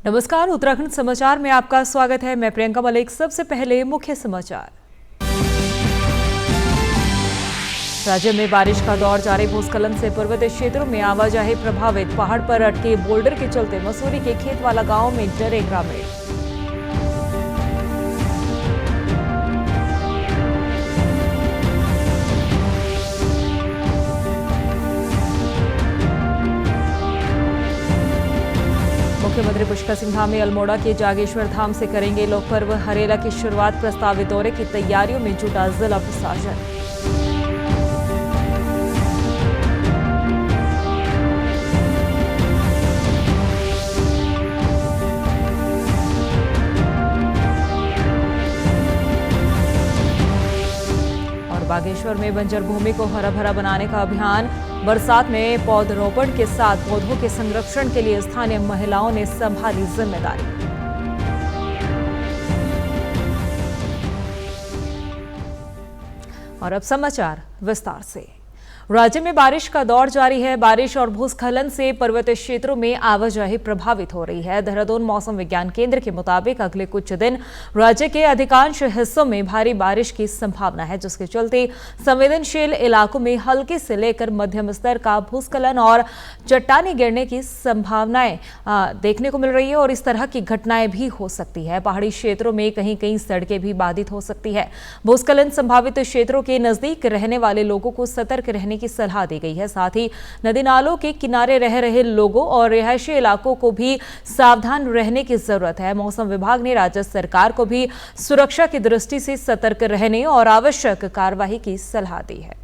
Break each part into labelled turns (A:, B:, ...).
A: नमस्कार, उत्तराखंड समाचार में आपका स्वागत है। मैं प्रियंका मलिक। सबसे पहले मुख्य समाचार। राज्य में बारिश का दौर जारी। भूस्खलन से पर्वतीय क्षेत्रों में आवाजाही प्रभावित। पहाड़ पर अटके बोल्डर के चलते मसूरी के खेतवाला गांव में डरे ग्रामीण। मुख्यमंत्री पुष्कर सिंह धामी अल्मोड़ा के जागेश्वर धाम से करेंगे लोक पर्व हरेला की शुरुआत। प्रस्तावित दौरे की तैयारियों में जुटा जिला प्रशासन। और बागेश्वर में बंजर भूमि को हरा भरा बनाने का अभियान। बरसात में पौधरोपण के साथ पौधों के संरक्षण के लिए स्थानीय महिलाओं ने संभाली जिम्मेदारी। और अब समाचार विस्तार से। राज्य में बारिश का दौर जारी है। बारिश और भूस्खलन से पर्वतीय क्षेत्रों में आवाजाही प्रभावित हो रही है। देहरादून मौसम विज्ञान केंद्र के मुताबिक अगले कुछ दिन राज्य के अधिकांश हिस्सों में भारी बारिश की संभावना है, जिसके चलते संवेदनशील इलाकों में हल्के से लेकर मध्यम स्तर का भूस्खलन और चट्टाने गिरने की संभावनाएं देखने को मिल रही है और इस तरह की घटनाएं भी हो सकती है। पहाड़ी क्षेत्रों में कहीं कहीं सड़कें भी बाधित हो सकती है। भूस्खलन संभावित क्षेत्रों के नजदीक रहने वाले लोगों को सतर्क रहने की सलाह दी गई है। साथ ही नदी नालों के किनारे रह रहे लोगों और रिहायशी इलाकों को भी सावधान रहने की जरूरत है। मौसम विभाग ने राज्य सरकार को भी सुरक्षा की दृष्टि से सतर्क रहने और आवश्यक कार्रवाई की सलाह दी है।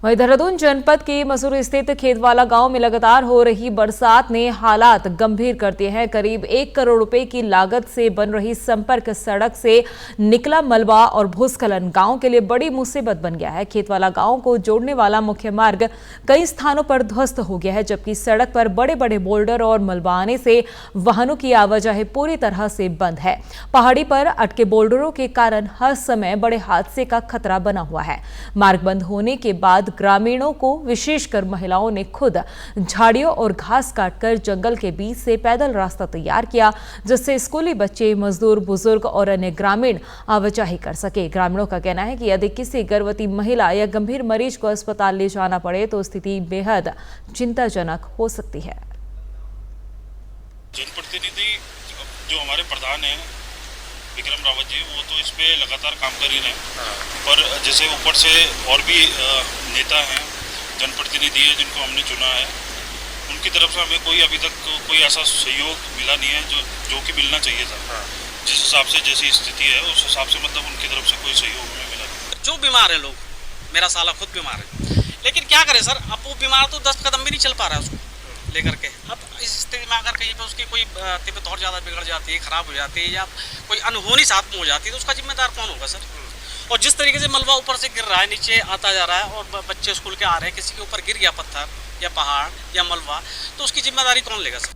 A: वहीं देहरादून जनपद के मसूरी स्थित खेतवाला गांव में लगातार हो रही बरसात ने हालात गंभीर कर दिए हैं। करीब 1 करोड़ रुपए की लागत से बन रही संपर्क सड़क से निकला मलबा और भूस्खलन गांव के लिए बड़ी मुसीबत बन गया है। खेतवाला गांव को जोड़ने वाला मुख्य मार्ग कई स्थानों पर ध्वस्त हो गया है, जबकि सड़क पर बड़े बड़े बोल्डर और मलबा आने से वाहनों की आवाजाही पूरी तरह से बंद है। पहाड़ी पर अटके बोल्डरों के कारण हर समय बड़े हादसे का खतरा बना हुआ है। मार्ग बंद होने के बाद ग्रामीणों को, विशेषकर महिलाओं ने खुद झाड़ियों और घास काटकर जंगल के बीच से पैदल रास्ता तैयार किया, जिससे स्कूली बच्चे, मजदूर, बुजुर्ग और अन्य ग्रामीण आवाजाही कर सके। ग्रामीणों का कहना है कि यदि किसी गर्भवती महिला या गंभीर मरीज को अस्पताल ले जाना पड़े तो स्थिति बेहद चिंताजनक हो सकती है।
B: जनप्रतिनिधि जो हमारे प्रधान हैं विक्रम रावत जी, वो तो इस पे लगातार काम कर ही रहे हैं, पर जैसे ऊपर से और भी नेता हैं, जनप्रतिनिधि हैं जिनको हमने चुना है, उनकी तरफ से हमें कोई अभी तक कोई ऐसा सहयोग मिला नहीं है जो कि मिलना चाहिए था। जिस हिसाब से जैसी स्थिति है उस हिसाब से मतलब उनकी तरफ से कोई सहयोग हमें मिला नहीं।
C: जो बीमार है लोग, मेरा साला खुद बीमार है, लेकिन क्या करे सर, अब वो बीमार तो 10 कदम भी नहीं चल पा रहा है उसको लेकर के। अब इस स्थिति में अगर कहीं पे उसकी कोई तबीयत और ज़्यादा बिगड़ जाती है, ख़राब हो जाती है या कोई अनहोनी साथ में हो जाती है तो उसका जिम्मेदार कौन होगा सर? और जिस तरीके से मलबा ऊपर से गिर रहा है, नीचे आता जा रहा है और बच्चे स्कूल के आ रहे हैं, किसी के ऊपर गिर गया पत्थर या पहाड़ या मलबा, तो उसकी जिम्मेदारी कौन लेगा सर?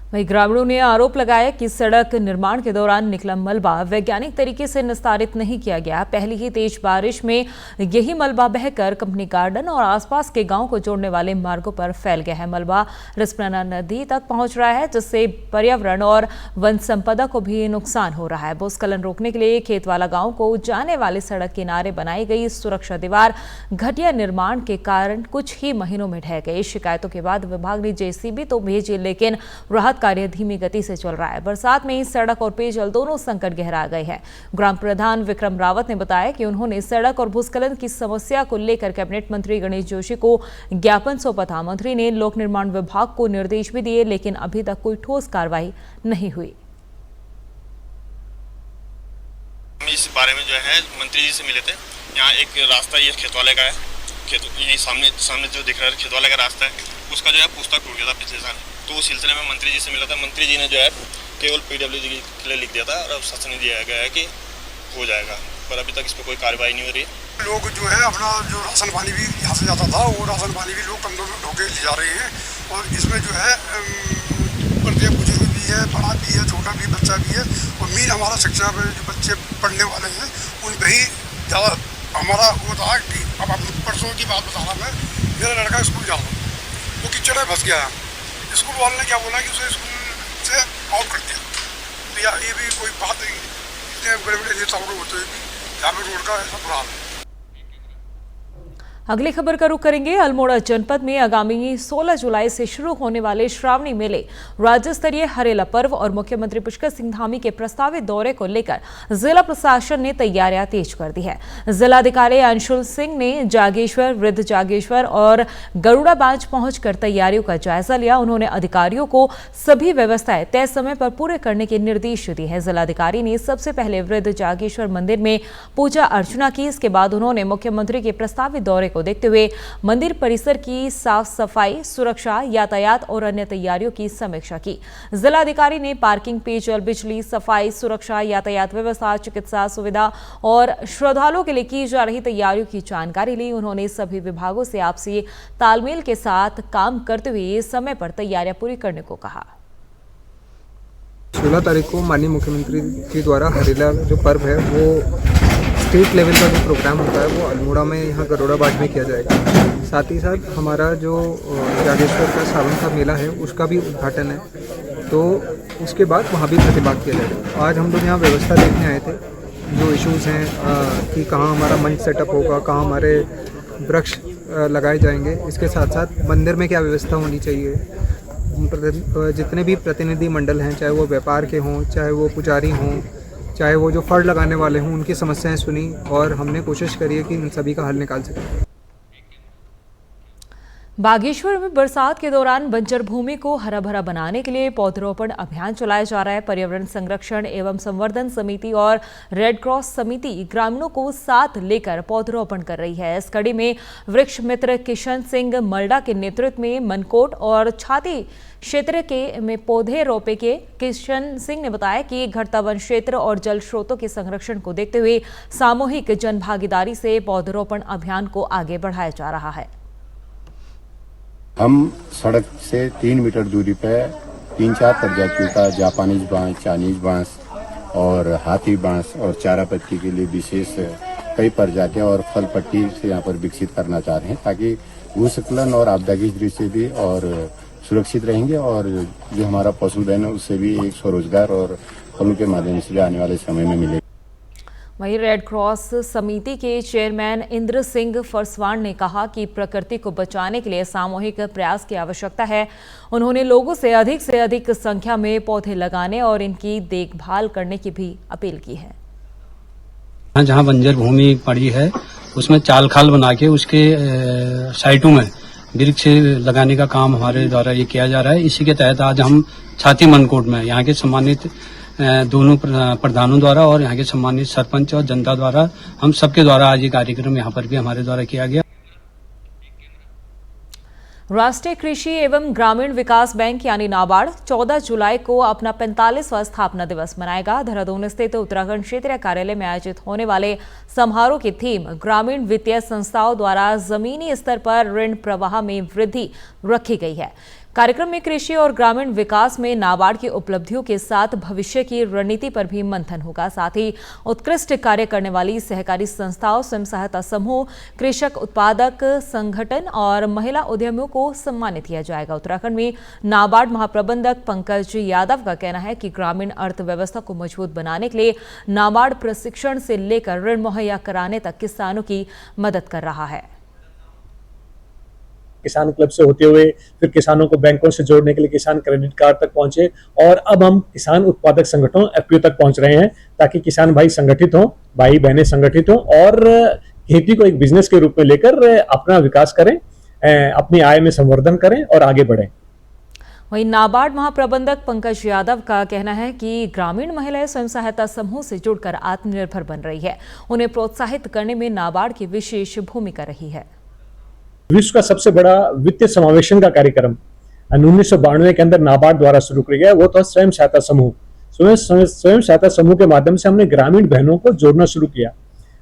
A: वहीं ग्रामीणों ने आरोप लगाया कि सड़क निर्माण के दौरान निकला मलबा वैज्ञानिक तरीके से निस्तारित नहीं किया गया। पहली ही तेज बारिश में यही मलबा बहकर कंपनी गार्डन और आसपास के गांव को जोड़ने वाले मार्गों पर फैल गया है। मलबा रिस्पना नदी तक पहुंच रहा है, जिससे पर्यावरण और वन संपदा को भी नुकसान हो रहा है। भूस्खलन रोकने के लिए खेतवाला गांव को जाने वाले सड़क किनारे बनाई गई सुरक्षा दीवार घटिया निर्माण के कारण कुछ ही महीनों में ढह गई। शिकायतों के बाद विभाग ने जेसीबी तो भेजी, लेकिन राहत कार्य धीमी गति से चल रहा है। बरसात में सड़क और पेयजल दोनों संकट गहरा गए हैं। ग्राम प्रधान विक्रम रावत ने बताया कि उन्होंने सड़क और भूस्खलन की समस्या को लेकर कैबिनेट मंत्री गणेश जोशी को ज्ञापन सौंपा था। मंत्री ने लोक निर्माण विभाग को निर्देश भी दिए, लेकिन अभी तक कोई ठोस कार्रवाई नहीं हुई।
D: इस बारे में जो है मंत्री जी से मिले थे। यहाँ एक रास्ता ये खेतवाले का है, यही सामने जो दिख रहा है खेतवाले का रास्ता है, उसका जो है पुस्तक टूट गया था पिछले साल। तो उस सिलसिले में मंत्री जी से मिला था। मंत्री जी ने जो है केवल पीडब्ल्यूडी के लिए लिख दिया था और शासन ने दिया गया है कि हो जाएगा, पर अभी तक इस पर कोई कार्रवाई नहीं हो रही है।
E: लोग जो है अपना जो राशन पानी भी यहाँ से जाता था, वो राशन पानी भी लोग कंधों में ढोके ले जा रहे हैं। और इसमें जो है प्रत्येक बुजुर्ग भी है, बड़ा भी है, छोटा भी, बच्चा भी है। और मेन हमारा शिक्षा में जो बच्चे पढ़ने वाले हैं उन पर ही ज़्यादा हमारा वो था कि अब परसों की बात बता रहा मैं, मेरा लड़का स्कूल जा रहा वो कीचड़ में फंस गया। स्कूल वाले ने क्या बोला कि उसे स्कूल से आउट कर दिया। तो ये भी कोई बात नहीं, इतने बड़े बड़े नेता होते हुए भी यहाँ पे रोड का ऐसा बुरा हाल है।
A: अगली खबर का रुख करेंगे। अल्मोड़ा जनपद में आगामी 16 जुलाई से शुरू होने वाले श्रावणी मेले, राज्य स्तरीय हरेला पर्व और मुख्यमंत्री पुष्कर सिंह धामी के प्रस्तावित दौरे को लेकर जिला प्रशासन ने तैयारियां तेज कर दी है। जिलाधिकारी अंशुल सिंह ने जागेश्वर, वृद्ध जागेश्वर और गरुड़ा बांज पहुंचकर तैयारियों का जायजा लिया। उन्होंने अधिकारियों को सभी व्यवस्थाएं तय समय पर पूरे करने के निर्देश दिए हैं। जिलाधिकारी ने सबसे पहले वृद्ध जागेश्वर मंदिर में पूजा अर्चना की। इसके बाद उन्होंने मुख्यमंत्री के प्रस्तावित दौरे को देखते हुए मंदिर परिसर की साफ सफाई, सुरक्षा, यातायात और अन्य तैयारियों की समीक्षा की। जिलाधिकारी ने पार्किंग, पेयजल, बिजली, सफाई, सुरक्षा, यातायात व्यवस्था, चिकित्सा सुविधा और श्रद्धालुओं के लिए की जा रही तैयारियों की जानकारी ली। उन्होंने सभी विभागों से आपसी तालमेल के साथ काम करते हुए समय पर तैयारियां पूरी करने को कहा।
F: 16 तारीख को माननीय मुख्यमंत्री के द्वारा हरेला जो पर्व है वो स्टेट लेवल का जो प्रोग्राम होता है वो अल्मोड़ा में यहाँ गरुड़ा बाग में किया जाएगा। साथ ही साथ हमारा जो जागेश्वर का सावन का मेला है उसका भी उद्घाटन है, तो उसके बाद वहाँ भी प्रतिभाग किया जाएगा। आज हम लोग यहाँ व्यवस्था देखने आए थे, जो इश्यूज़ हैं कि कहाँ हमारा मंच सेटअप होगा, कहाँ हमारे वृक्ष लगाए जाएंगे, इसके साथ साथ मंदिर में क्या व्यवस्था होनी चाहिए। जितने भी प्रतिनिधि मंडल हैं, चाहे वो व्यापार के हों, चाहे वो पुजारी हों, चाहे वो जो फंड लगाने वाले हों, उनकी समस्याएं सुनी और हमने कोशिश करी है कि इन सभी का हल निकाल सकें।
A: बागेश्वर में बरसात के दौरान बंजर भूमि को हरा भरा बनाने के लिए पौधरोपण अभियान चलाया जा रहा है। पर्यावरण संरक्षण एवं संवर्धन समिति और रेड क्रॉस समिति ग्रामीणों को साथ लेकर पौधरोपण कर रही है। इस कड़ी में वृक्ष मित्र किशन सिंह मल्डा के नेतृत्व में मनकोट और छाती क्षेत्र के में पौधे रोपे के किशन सिंह ने बताया कि घटता वन क्षेत्र और जल स्रोतों के संरक्षण को देखते हुए सामूहिक जन भागीदारी से पौधरोपण अभियान को आगे बढ़ाया जा रहा है।
G: हम सड़क से 3 मीटर दूरी पर 3-4 प्रजातियों का जापानीज बांस, चाइनीज बांस और हाथी बांस और चारा पत्ती के लिए विशेष कई प्रजातियां और फल पट्टी से यहाँ पर विकसित करना चाह रहे हैं, ताकि भूस्खलन और आपदा की दृष्टि से भी और सुरक्षित रहेंगे और जो हमारा पशुधन है उससे भी एक स्वरोजगार और फलों के माध्यम से आने वाले समय में मिलेगा।
A: वहीं रेड क्रॉस समिति के चेयरमैन इंद्र सिंह फरसवान ने कहा कि प्रकृति को बचाने के लिए सामूहिक प्रयास की आवश्यकता है। उन्होंने लोगों से अधिक संख्या में पौधे लगाने और इनकी देखभाल करने की भी अपील की है।
H: जहां बंजर भूमि पड़ी है उसमें चाल खाल बना के उसके साइटों में वृक्ष लगाने का काम हमारे द्वारा ये किया जा रहा है। इसी के तहत आज हम छाती मनकोट में यहाँ के सम्मानित दोनों प्रधानों द्वारा और यहाँ के सम्मानित सरपंच और जनता द्वारा हम सबके द्वारा आज ये कार्यक्रम यहाँ पर भी हमारे द्वारा किया गया।
A: राष्ट्रीय कृषि एवं ग्रामीण विकास बैंक यानी नाबार्ड 14 जुलाई को अपना 45वां स्थापना दिवस मनाएगा। देहरादून स्थित उत्तराखंड क्षेत्रीय कार्यालय में आयोजित होने वाले समारोह की थीम ग्रामीण वित्तीय संस्थाओं द्वारा जमीनी स्तर पर ऋण प्रवाह में वृद्धि रखी गई है। कार्यक्रम में कृषि और ग्रामीण विकास में नाबार्ड की उपलब्धियों के साथ भविष्य की रणनीति पर भी मंथन होगा। साथ ही उत्कृष्ट कार्य करने वाली सहकारी संस्थाओं, स्वयं सहायता समूह, कृषक उत्पादक संगठन और महिला उद्यमियों को सम्मानित किया जाएगा। उत्तराखंड में नाबार्ड महाप्रबंधक पंकज यादव का कहना है कि ग्रामीण अर्थव्यवस्था को मजबूत बनाने के लिए नाबार्ड प्रशिक्षण से लेकर ऋण मुहैया कराने तक किसानों की मदद कर रहा है।
I: किसान क्लब से होते हुए फिर किसानों को बैंकों से जोड़ने के लिए किसान क्रेडिट कार्ड तक पहुंचे और अब हम किसान उत्पादक संगठनों एफपीओ तक पहुंच रहे हैं, ताकि किसान भाई संगठित हों, भाई बहनें संगठित हों और खेती को एक बिजनेस के रूप में लेकर अपना विकास करें, अपनी आय में संवर्धन करें और आगे बढ़ें।
A: वहीं नाबार्ड महाप्रबंधक पंकज यादव का कहना है कि ग्रामीण महिलाएं स्वयं सहायता समूह से जुड़कर आत्मनिर्भर बन रही है। उन्हें प्रोत्साहित करने में नाबार्ड की विशेष भूमिका रही है।
I: विश्व का सबसे बड़ा वित्तीय समावेशन का कार्यक्रम 1992 के अंदर नाबार्ड द्वारा शुरू किया गया, वो था स्वयं सहायता समूह। स्वयं सहायता समूह के माध्यम से हमने ग्रामीण बहनों को जोड़ना शुरू किया।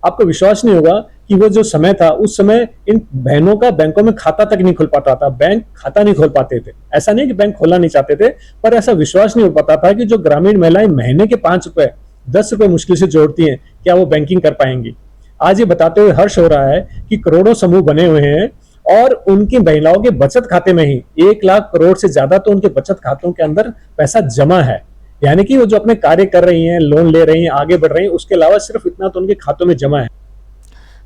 I: आपको विश्वास नहीं होगा कि वो जो समय था उस समय इन बहनों का बैंकों में खाता तक नहीं खुल पाता था, बैंक खाता नहीं खोल पाते थे। ऐसा नहीं कि बैंक खोलना नहीं चाहते थे, पर ऐसा विश्वास नहीं हो पाता था कि जो ग्रामीण महिलाएं महीने के 5 रुपए 10 रुपए मुश्किल से जोड़ती हैं, क्या वो बैंकिंग कर पाएंगी। आज ये बताते हुए हर्ष हो रहा है कि करोड़ों समूह बने हुए हैं और उनकी महिलाओं के बचत खाते में ही 1 लाख करोड़ से ज्यादा तो उनके बचत खातों के अंदर पैसा जमा है। यानी कि वो जो अपने कार्य कर रही हैं, लोन ले रही हैं, आगे बढ़ रही हैं, उसके अलावा सिर्फ इतना तो उनके खातों में जमा है।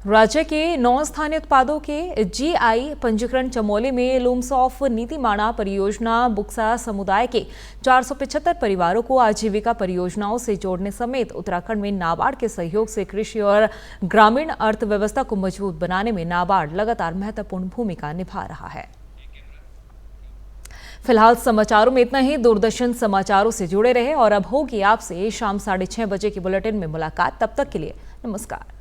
A: राज्य के 9 स्थानीय उत्पादों के जीआई पंजीकरण चमोली में लूम्स ऑफ नीतिमाणा परियोजना बुक्सा समुदाय के 475 परिवारों को आजीविका परियोजनाओं से जोड़ने समेत उत्तराखंड में नाबार्ड के सहयोग से कृषि और ग्रामीण अर्थव्यवस्था को मजबूत बनाने में नाबार्ड लगातार महत्वपूर्ण भूमिका निभा रहा है। फिलहाल समाचारों में इतना ही। दूरदर्शन समाचारों से जुड़े रहे और अब होगी आपसे शाम 6:30 बजे के बुलेटिन में मुलाकात। तब तक के लिए नमस्कार।